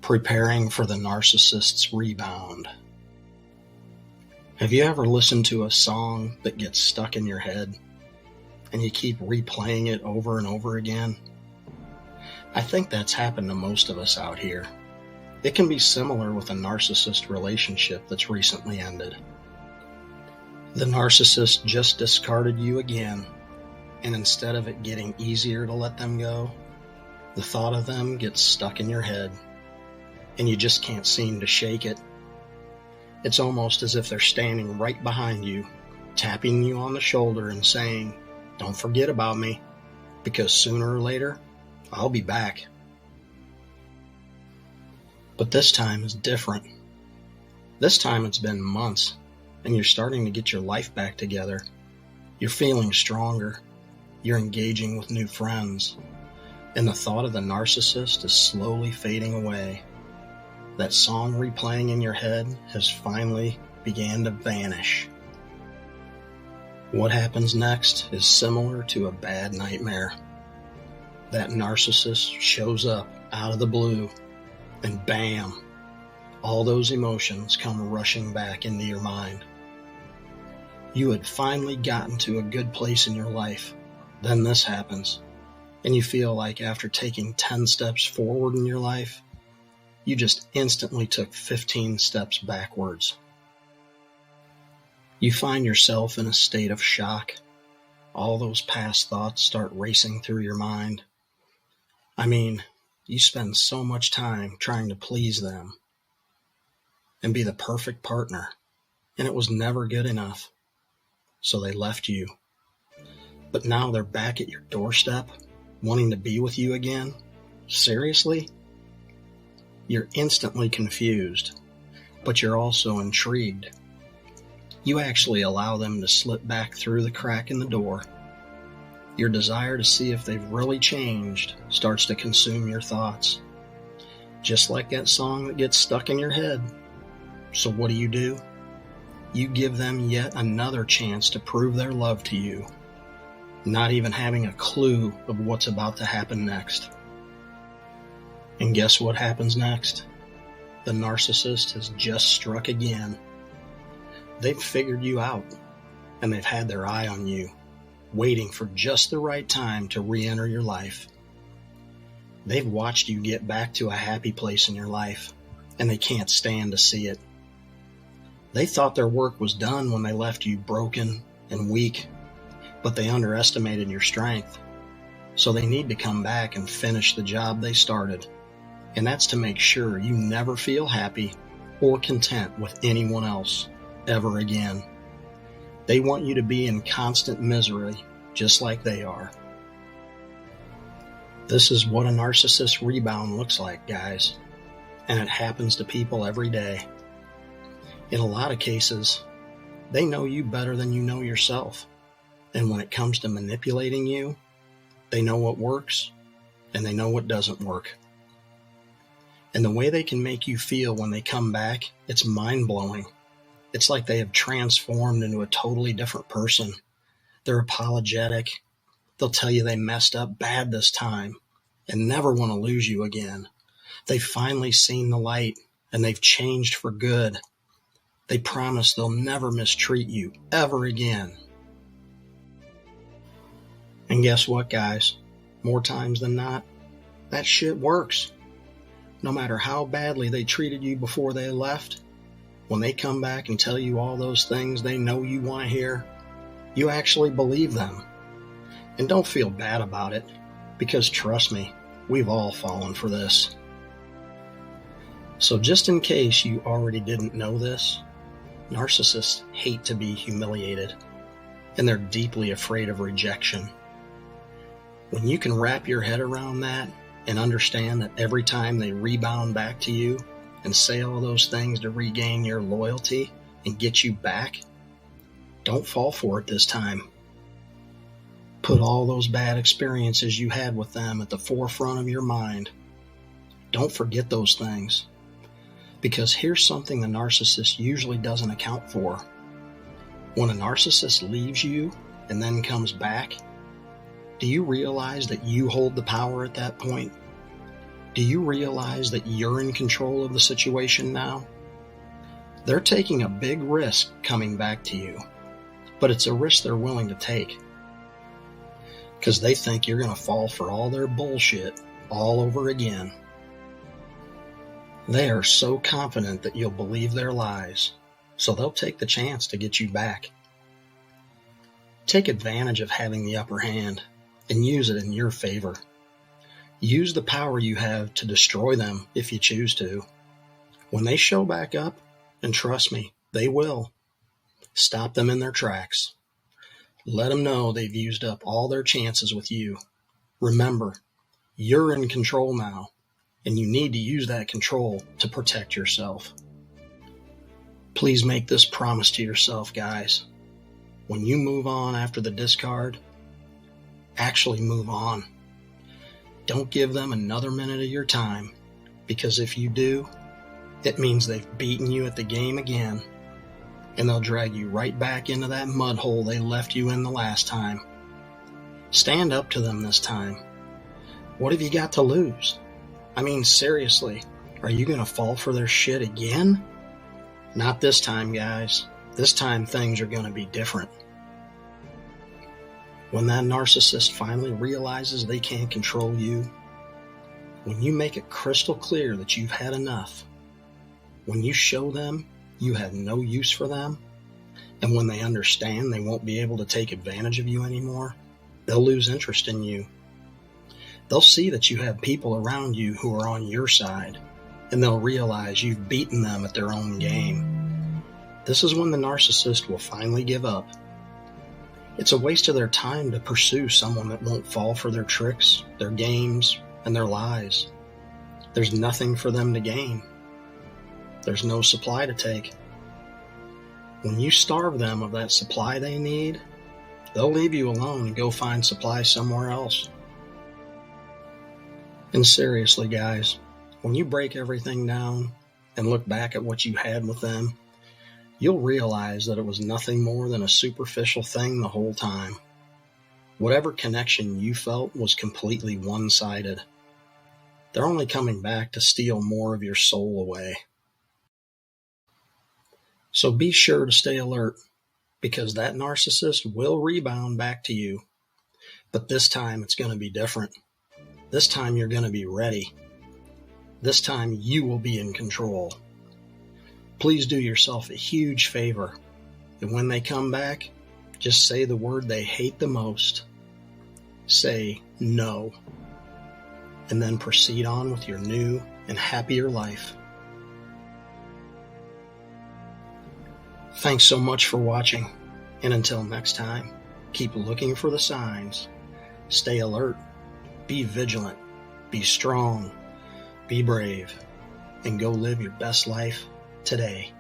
Preparing for the Narcissist's Rebound. Have you ever listened to a song that gets stuck in your head and you keep replaying it over and over again? I think that's happened to most of us out here. It can be similar with a narcissist relationship that's recently ended. The narcissist just discarded you again, and instead of it getting easier to let them go, the thought of them gets stuck in your head, and you just can't seem to shake it. It's almost as if they're standing right behind you, tapping you on the shoulder and saying, "Don't forget about me, because sooner or later, I'll be back." But this time is different. This time it's been months, and you're starting to get your life back together. You're feeling stronger. You're engaging with new friends. And the thought of the narcissist is slowly fading away. That song replaying in your head has finally began to vanish. What happens next is similar to a bad nightmare. That narcissist shows up out of the blue, and bam, all those emotions come rushing back into your mind. You had finally gotten to a good place in your life. Then this happens, and you feel like after taking 10 steps forward in your life, you just instantly took 15 steps backwards. You find yourself in a state of shock. All those past thoughts start racing through your mind. I mean, you spend so much time trying to please them and be the perfect partner, and it was never good enough. So they left you. But now they're back at your doorstep, wanting to be with you again? Seriously? You're instantly confused, but you're also intrigued. You actually allow them to slip back through the crack in the door. Your desire to see if they've really changed starts to consume your thoughts, just like that song that gets stuck in your head. So what do? You give them yet another chance to prove their love to you, not even having a clue of what's about to happen next. And guess what happens next? The narcissist has just struck again. They've figured you out, and they've had their eye on you, waiting for just the right time to re-enter your life. They've watched you get back to a happy place in your life, and they can't stand to see it. They thought their work was done when they left you broken and weak, but they underestimated your strength. So they need to come back and finish the job they started. And that's to make sure you never feel happy or content with anyone else ever again. They want you to be in constant misery, just like they are. This is what a narcissist rebound looks like, guys. And it happens to people every day. In a lot of cases, they know you better than you know yourself. And when it comes to manipulating you, they know what works and they know what doesn't work. And the way they can make you feel when they come back, it's mind-blowing. It's like they have transformed into a totally different person. They're apologetic. They'll tell you they messed up bad this time and never want to lose you again. They've finally seen the light and they've changed for good. They promise they'll never mistreat you ever again. And guess what, guys? More times than not, that shit works. No matter how badly they treated you before they left, when they come back and tell you all those things they know you want to hear, you actually believe them. And don't feel bad about it, because trust me, we've all fallen for this. So just in case you already didn't know this, narcissists hate to be humiliated, and they're deeply afraid of rejection. When you can wrap your head around that and understand that every time they rebound back to you and say all those things to regain your loyalty and get you back, don't fall for it this time. Put all those bad experiences you had with them at the forefront of your mind. Don't forget those things. Because here's something the narcissist usually doesn't account for. When a narcissist leaves you and then comes back, do you realize that you hold the power at that point? Do you realize that you're in control of the situation now? They're taking a big risk coming back to you, but it's a risk they're willing to take because they think you're going to fall for all their bullshit all over again. They are so confident that you'll believe their lies, so they'll take the chance to get you back. Take advantage of having the upper hand and use it in your favor. Use the power you have to destroy them if you choose to. When they show back up, and trust me, they will, stop them in their tracks. Let them know they've used up all their chances with you. Remember, you're in control now, and you need to use that control to protect yourself. Please make this promise to yourself, guys. When you move on after the discard, actually move on. Don't give them another minute of your time, because if you do, it means they've beaten you at the game again, and they'll drag you right back into that mud hole they left you in the last time. Stand up to them this time. What have you got to lose? I mean, seriously, are you going to fall for their shit again? Not this time, guys. This time things are going to be different. When that narcissist finally realizes they can't control you, when you make it crystal clear that you've had enough, when you show them you have no use for them, and when they understand they won't be able to take advantage of you anymore, they'll lose interest in you. They'll see that you have people around you who are on your side, and they'll realize you've beaten them at their own game. This is when the narcissist will finally give up. It's a waste of their time to pursue someone that won't fall for their tricks, their games, and their lies. There's nothing for them to gain. There's no supply to take. When you starve them of that supply they need, they'll leave you alone and go find supply somewhere else. And seriously, guys, when you break everything down and look back at what you had with them, you'll realize that it was nothing more than a superficial thing the whole time. Whatever connection you felt was completely one-sided. They're only coming back to steal more of your soul away. So be sure to stay alert, because that narcissist will rebound back to you. But this time it's going to be different. This time you're going to be ready. This time you will be in control. Please do yourself a huge favor, and when they come back, just say the word they hate the most. Say no, and then proceed on with your new and happier life. Thanks so much for watching, and until next time, keep looking for the signs. Stay alert, be vigilant, be strong, be brave, and go live your best life today.